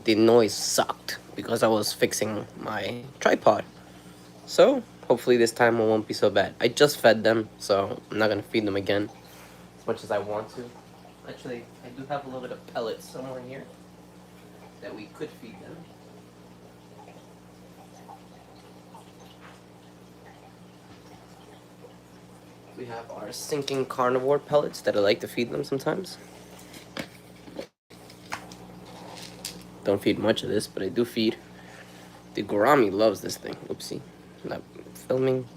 the noise sucked because I was fixing my tripod. So hopefully this time it won't be so bad. I just fed them, so I'm not gonna feed them again as much as I want to. Actually, I do have a little bit of pellets somewhere here that we could feed them. We have our sinking carnivore pellets that I like to feed them sometimes. Don't feed much of this, but I do feed. The gourami loves this thing. Oopsie, not filming.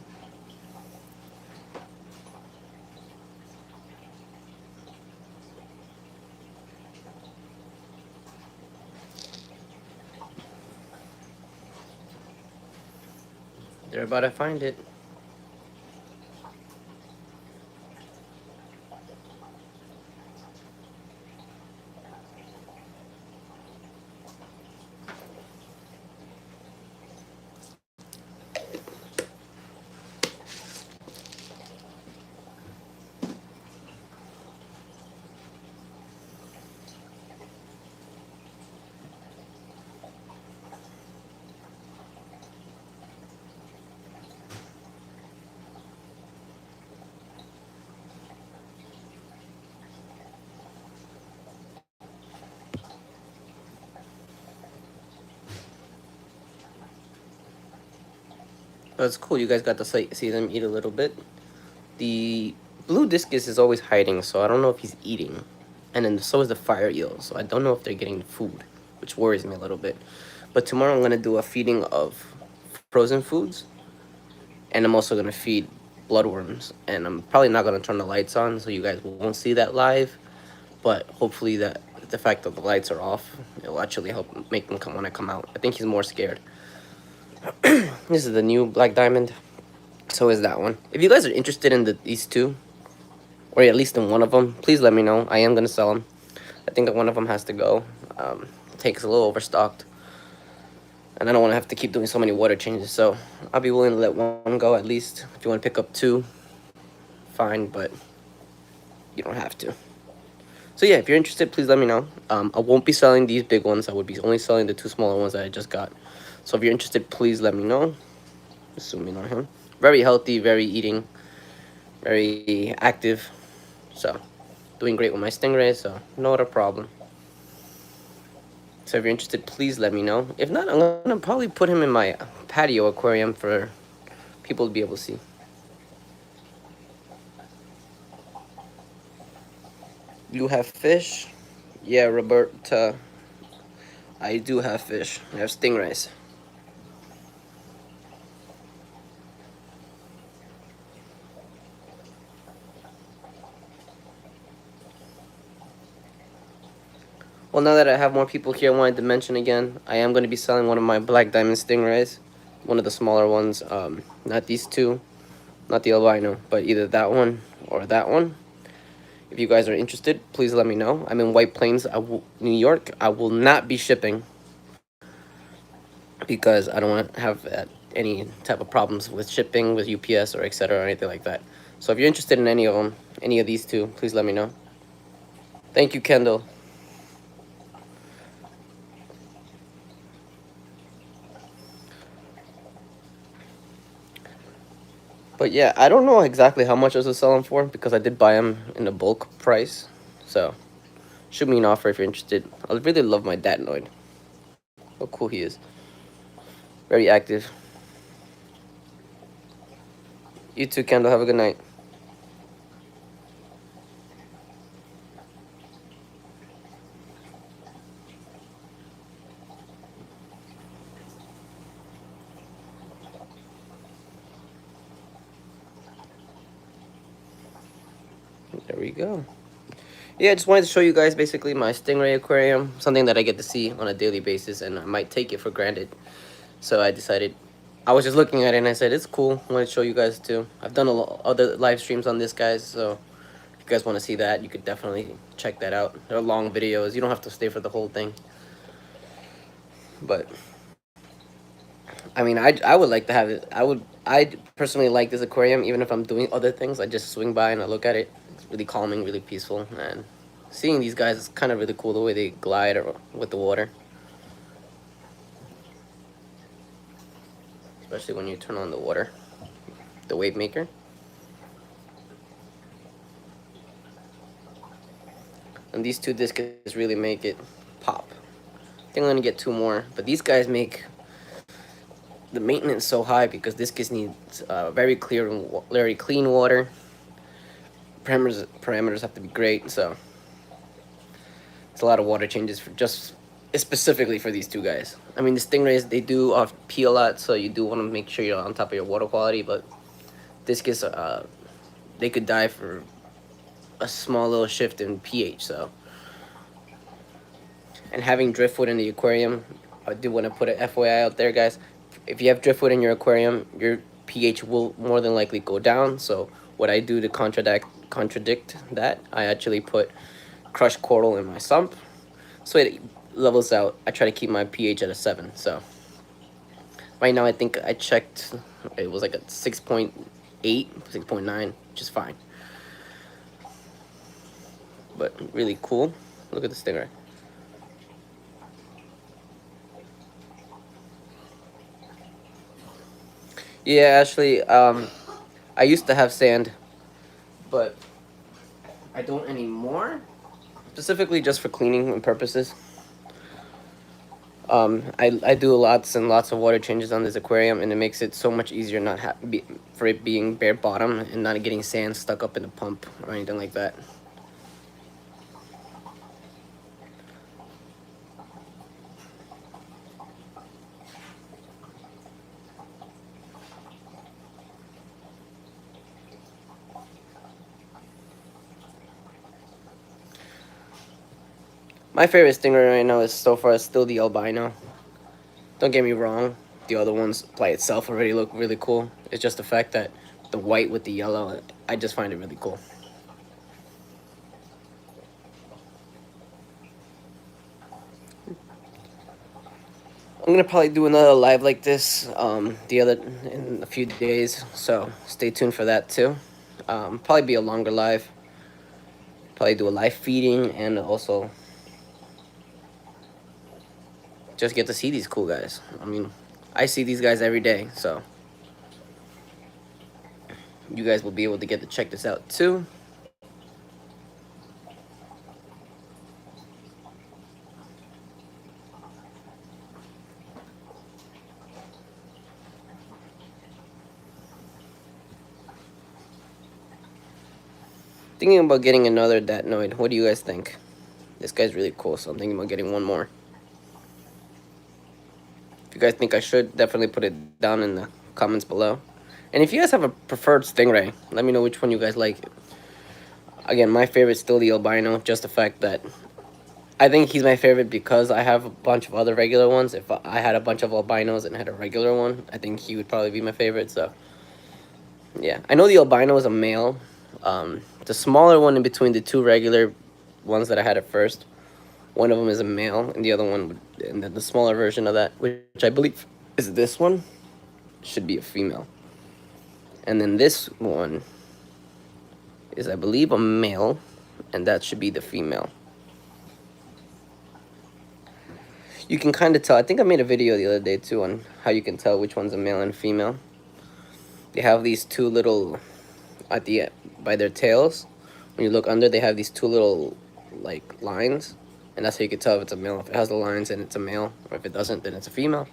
They're about to find it. That's cool. You guys got to see them eat a little bit. The blue discus is always hiding, so I don't know if he's eating. And then so is the fire eel, so I don't know if they're getting food, which worries me a little bit. But tomorrow I'm going to do a feeding of frozen foods. And I'm also going to feed bloodworms. And I'm probably not going to turn the lights on, so you guys won't see that live. But hopefully that the fact that the lights are off, it'll actually help make them come when I come out. I think he's more scared. This is the new black diamond. So is that one. If you guys are interested in these two, or at least in one of them, please let me know. I am going to sell them. I think that one of them has to go. The tank is a little overstocked. And I don't want to have to keep doing so many water changes. So I'll be willing to let one go at least. If you want to pick up two, fine, but you don't have to. So yeah, if you're interested, please let me know. I won't be selling these big ones. I would be only selling the two smaller ones that I just got. So if you're interested, please let me know. Zoom in on him. Very healthy, very eating, very active. So doing great with my stingrays, so not a problem. So if you're interested, please let me know. If not, I'm gonna probably put him in my patio aquarium for people to be able to see. You have fish? Yeah, Roberta. I do have fish. I have stingrays. Well, now that I have more people here, I wanted to mention again, I am going to be selling one of my black diamond stingrays. One of the smaller ones. Not these two. Not the albino, but either that one or that one. If you guys are interested, please let me know. I'm in White Plains, New York. I will not be shipping because I don't want to have any type of problems with shipping with UPS or etc. or anything like that. So if you're interested in any of them, any of these two, please let me know. Thank you, Kendall. But yeah, I don't know exactly how much I was selling for because I did buy them in a bulk price. So shoot me an offer if you're interested. I really love my datanoid. How cool he is. Very active. You too, Kendall. Have a good night. There we go. Yeah, I just wanted to show you guys basically my stingray aquarium. Something that I get to see on a daily basis, and I might take it for granted. So I decided, I was just looking at it and I said, it's cool. I want to show you guys too. I've done a lot other live streams on this, guys. So if you guys want to see that, you could definitely check that out. They're long videos. You don't have to stay for the whole thing. But I mean, I would like to have it. I personally like this aquarium, even if I'm doing other things. I just swing by and I look at it. It's really calming, really peaceful, and seeing these guys is kind of really cool, the way they glide with the water. Especially when you turn on the water, the wave maker. And these two discs really make it pop. I think I'm gonna get two more, but these guys make the maintenance so high because discus needs very clear and very clean water. Parameters have to be great, so it's a lot of water changes for just specifically for these two guys. I mean, the stingrays, they do pee a lot, so you do want to make sure you're on top of your water quality, but discus, they could die for a small little shift in pH. So, and having driftwood in the aquarium, I do want to put an FYI out there, guys. If you have driftwood in your aquarium, your pH will more than likely go down. So what I do to contradict that, I actually put crushed coral in my sump, so it levels out. I try to keep my pH at a 7. So right now I think I checked, it was like a 6.8, 6.9, which is fine. But really cool. Look at this thing, right? Yeah, actually, I used to have sand, but I don't anymore. Specifically just for cleaning purposes. I do lots and lots of water changes on this aquarium, and it makes it so much easier not for it being bare bottom and not getting sand stuck up in the pump or anything like that. My favorite stinger right now is so far still the albino. Don't get me wrong, the other ones by itself already look really cool. It's just the fact that the white with the yellow, I just find it really cool. I'm gonna probably do another live like this in a few days, so stay tuned for that too. Probably be a longer live. Probably do a live feeding and also just get to see these cool guys. I mean, I see these guys every day, so you guys will be able to get to check this out too. Thinking about getting another datnoid. What do you guys think? This guy's really cool, so I'm thinking about getting one more. If you guys think I should, definitely put it down in the comments below. And if you guys have a preferred stingray, let me know which one you guys like. Again, my favorite's still the albino, just the fact that I think he's my favorite because I have a bunch of other regular ones. If I had a bunch of albinos and had a regular one, I think he would probably be my favorite. So, yeah. I know the albino is a male. The smaller one in between the two regular ones that I had at first, one of them is a male, and the other one, and then the smaller version of that, which I believe is this one, should be a female. And then this one is, I believe, a male, and that should be the female. You can kind of tell. I think I made a video the other day too on how you can tell which one's a male and female. They have these two little at the by their tails. When you look under, they have these two little like lines, and that's how you can tell if it's a male. If it has the lines, then it's a male, or if it doesn't, then it's a female.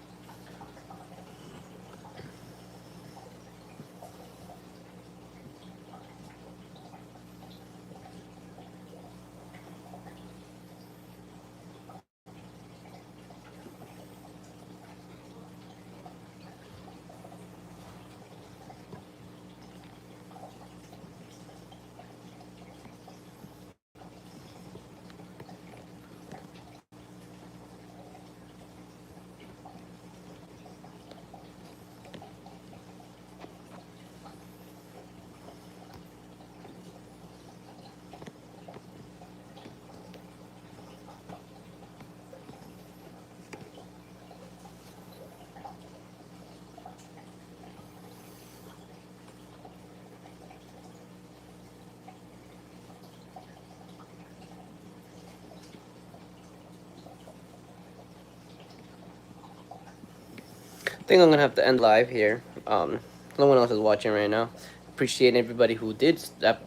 I think I'm gonna have to end live here. No one else is watching right now. Appreciate everybody who did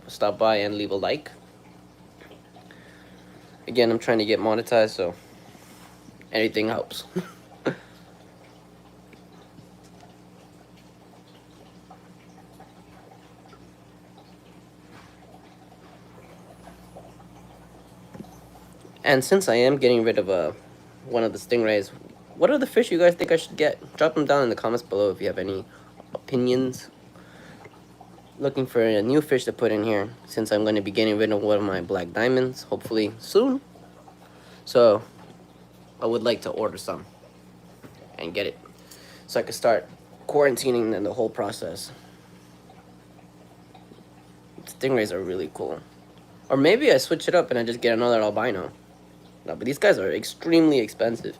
stop by and leave a like. Again, I'm trying to get monetized, so anything helps. And since I am getting rid of one of the stingrays, what are the fish you guys think I should get? Drop them down in the comments below if you have any opinions. Looking for a new fish to put in here since I'm going to be getting rid of one of my black diamonds, hopefully soon. So I would like to order some and get it so I can start quarantining and the whole process. Stingrays are really cool. Or maybe I switch it up and I just get another albino. No, but these guys are extremely expensive.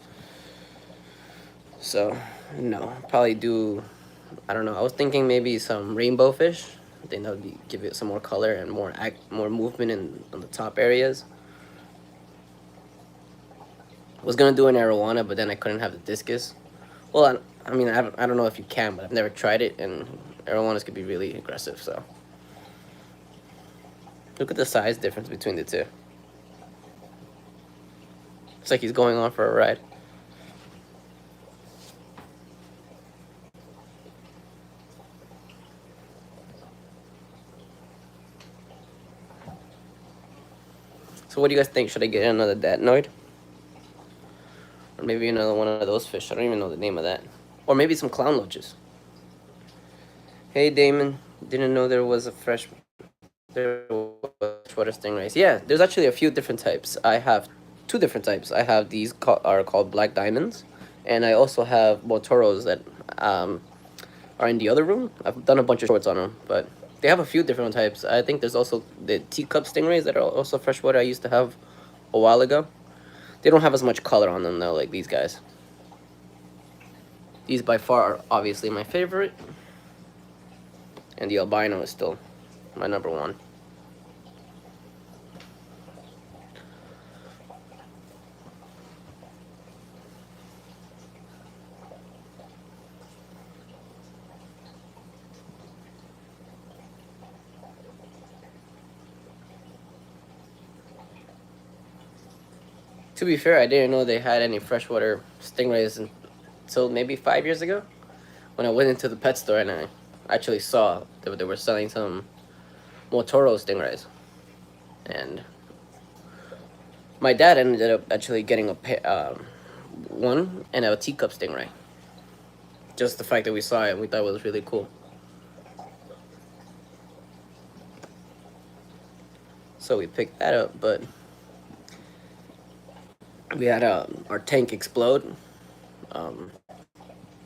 So, no, probably do, I don't know, I was thinking maybe some rainbow fish. I think that would give it some more color and more movement on the top areas. I was gonna do an arowana, but then I couldn't have the discus. Well, I mean, I don't know if you can, but I've never tried it, and arowanas could be really aggressive, so. Look at the size difference between the two. It's like he's going on for a ride. So what do you guys think? Should I get another datnoid? Or maybe another one of those fish. I don't even know the name of that. Or maybe some clown loaches. Hey, Damon. Didn't know there was freshwater stingrays. Yeah, there's actually a few different types. I have two different types. I have these are called black diamonds. And I also have motoros that are in the other room. I've done a bunch of shorts on them, but they have a few different types. I think there's also the teacup stingrays that are also freshwater I used to have a while ago. They don't have as much color on them though, like these guys. These by far are obviously my favorite. And the albino is still my number one. To be fair, I didn't know they had any freshwater stingrays until maybe 5 years ago, when I went into the pet store and I actually saw that they were selling some Motoro stingrays. And my dad ended up actually getting one and a teacup stingray. Just the fact that we saw it, we thought it was really cool. So we picked that up, but we had our tank explode.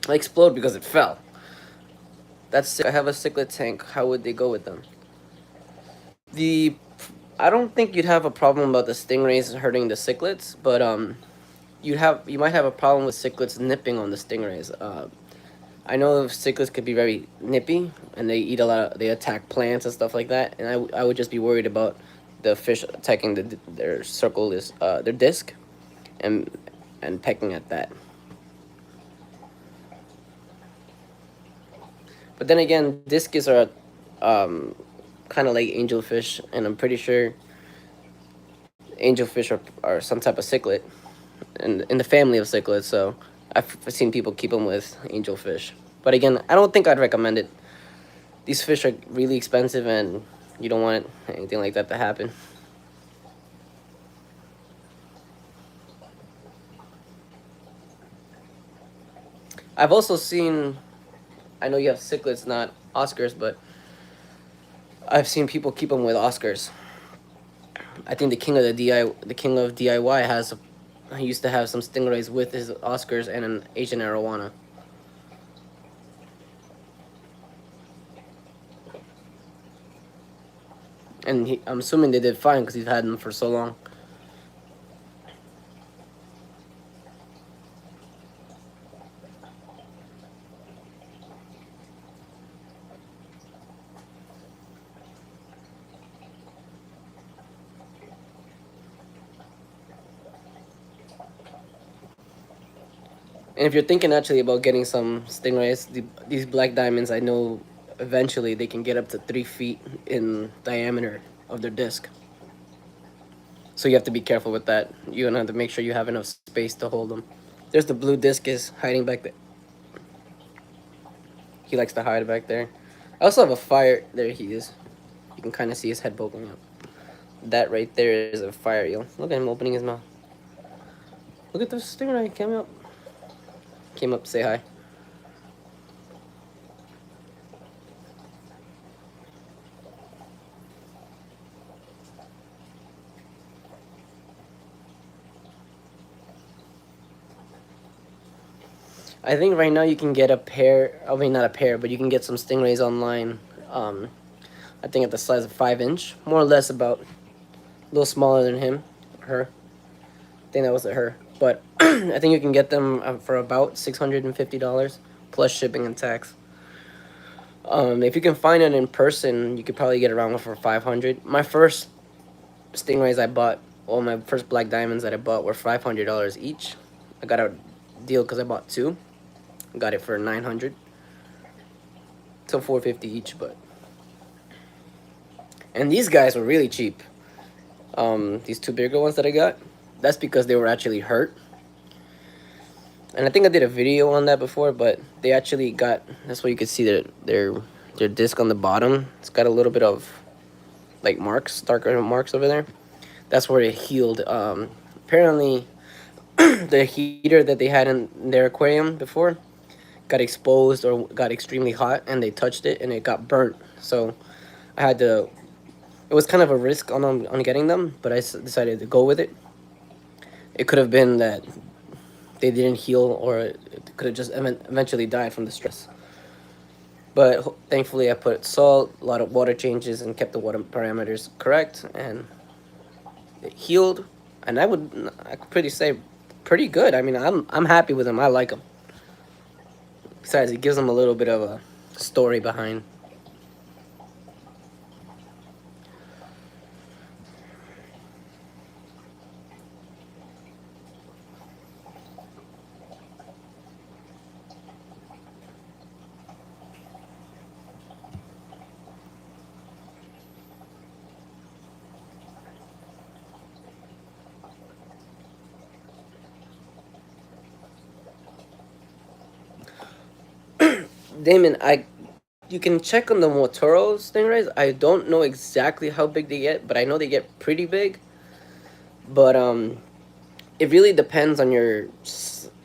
Explode because it fell. I have a cichlid tank. How would they go with them? I don't think you'd have a problem about the stingrays hurting the cichlids, but you might have a problem with cichlids nipping on the stingrays. I know cichlids could be very nippy, and they eat they attack plants and stuff like that. And I would just be worried about the fish attacking their their disc, and pecking at that. But then again, discus are kind of like angelfish, and I'm pretty sure angelfish are some type of cichlid, in the family of cichlids. So I've seen people keep them with angelfish. But again, I don't think I'd recommend it. These fish are really expensive, and you don't want anything like that to happen. I've also seen, I know you have cichlids, not Oscars, but I've seen people keep them with Oscars. I think the king of DIY he used to have some stingrays with his Oscars and an Asian arowana. And I'm assuming they did fine because he's had them for so long. And if you're thinking actually about getting some stingrays, these black diamonds, I know eventually they can get up to 3 feet in diameter of their disc. So you have to be careful with that. You're gonna have to make sure you have enough space to hold them. There's the blue disc is hiding back there. He likes to hide back there. I also have a fire. There he is. You can kind of see his head poking out. That right there is a fire eel. Look at him opening his mouth. Look at the stingray. Came up. Came up to say hi. I think right now you can get a pair. I mean, not a pair, but you can get some stingrays online. I think at the size of 5 inch, more or less about a little smaller than him, her. I think that was a her, but I think you can get them for about $650 plus shipping and tax. If you can find it in person, you could probably get around for 500. My first stingrays I bought, all my first black diamonds that I bought were $500 each. I got a deal because I bought two. Got it for 900. So 450 each, but and these guys were really cheap. These two bigger ones that I got, that's because they were actually hurt. And I think I did a video on that before, but they actually got, that's why you can see their disc on the bottom. It's got a little bit of like marks, darker marks over there. That's where it healed. Apparently the heater that they had in their aquarium before got exposed or got extremely hot, and they touched it and it got burnt. So I had to, it was kind of a risk on getting them, but I decided to go with it. It could have been that they didn't heal, or it could have just eventually died from the stress. But thankfully I put salt, a lot of water changes, and kept the water parameters correct, and it healed. And I could pretty say pretty good. I mean, I'm happy with them. I like them. Besides, it gives them a little bit of a story behind. Damon, you can check on the Motoro stingrays. I don't know exactly how big they get, but I know they get pretty big. But it really depends on your,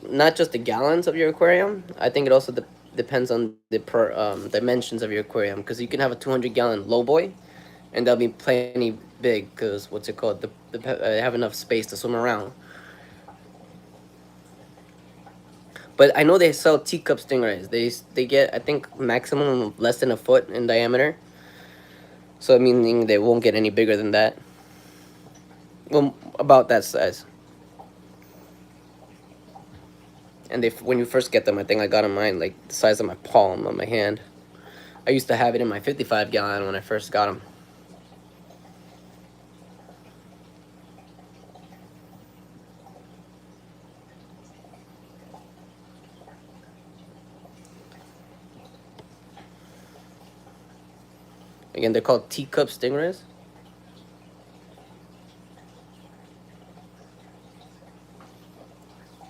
not just the gallons of your aquarium. I think it also depends on the dimensions of your aquarium, because you can have a 200-gallon low boy, and they'll be plenty big because what's it called? They have enough space to swim around. But I know they sell teacup stingrays. They get, I think, maximum less than a foot in diameter. So meaning they won't get any bigger than that. Well, about that size. And when you first get them, I think I got them mine like the size of my palm on my hand. I used to have it in my 55-gallon when I first got them. Again, they're called teacup stingrays.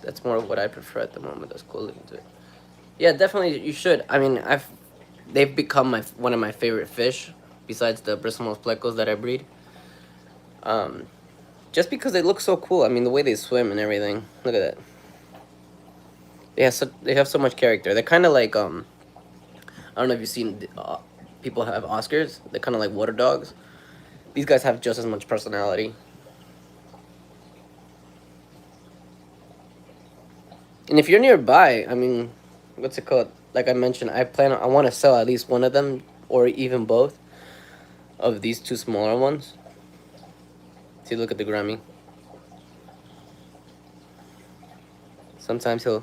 That's more of what I prefer at the moment. That's cool looking to it. Yeah, definitely you should. I mean, they've become one of my favorite fish, besides the bristlenose plecos that I breed. Um, just because they look so cool. I mean, the way they swim and everything. Look at that. They have so much character. They're kind of like I don't know if you've seen people have Oscars. They're kind of like water dogs. These guys have just as much personality. And if you're nearby, I mean, what's it called? Like I mentioned, I want to sell at least one of them, or even both of these two smaller ones. See, look at the Grammy. Sometimes he'll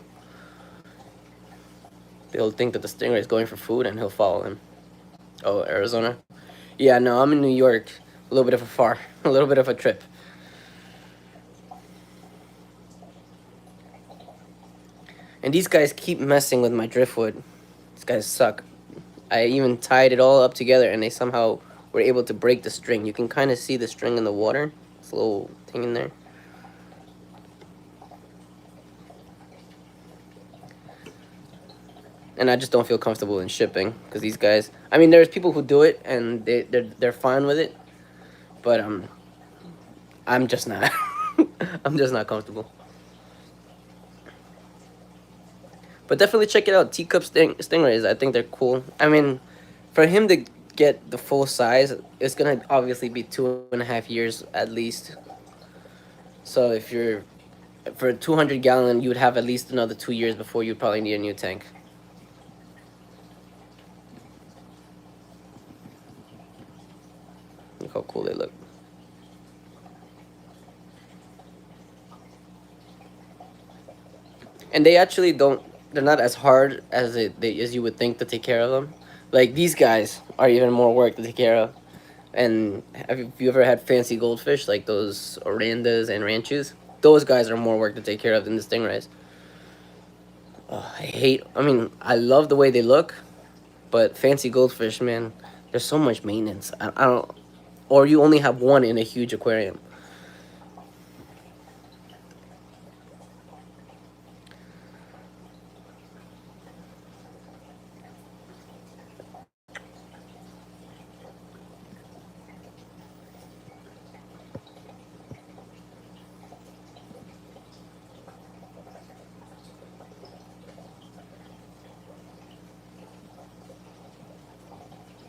think that the stingray is going for food, and he'll follow him. Oh, Arizona? Yeah, no, I'm in New York. A little bit of a little bit of a trip. And these guys keep messing with my driftwood. These guys suck. I even tied it all up together and they somehow were able to break the string. You can kind of see the string in the water. It's a little thing in there. And I just don't feel comfortable in shipping because these guys. I mean, there's people who do it and they're fine with it, but I'm just not. I'm just not comfortable. But definitely check it out. Teacup stingrays. I think they're cool. I mean, for him to get the full size, it's gonna obviously be 2.5 years at least. So if you're for a 200 gallon, you would have at least another 2 years before you probably need a new tank. Look how cool they look. And they actually don't. They're not as hard as as you would think to take care of them. Like these guys are even more work to take care of. And have you ever had fancy goldfish like those orandas and ranchus? Those guys are more work to take care of than the stingrays. I hate. I mean, I love the way they look, but fancy goldfish, man, there's so much maintenance. I don't. Or you only have one in a huge aquarium.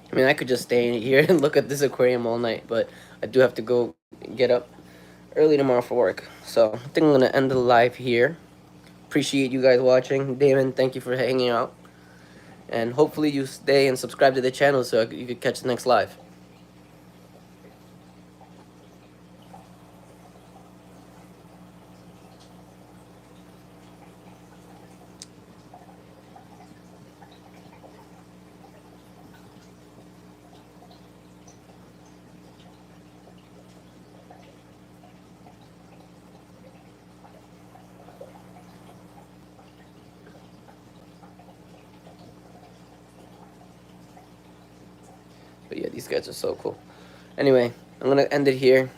I mean, I could just stay in here and look at this aquarium all night, but I do have to go get up early tomorrow for work. So I think I'm gonna end the live here. Appreciate you guys watching. Damon, thank you for hanging out. And hopefully you stay and subscribe to the channel so you could catch the next live. But yeah, these guys are so cool. Anyway, I'm gonna end it here.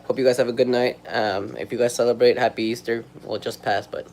Hope you guys have a good night. If you guys celebrate, happy Easter. Well, just passed, but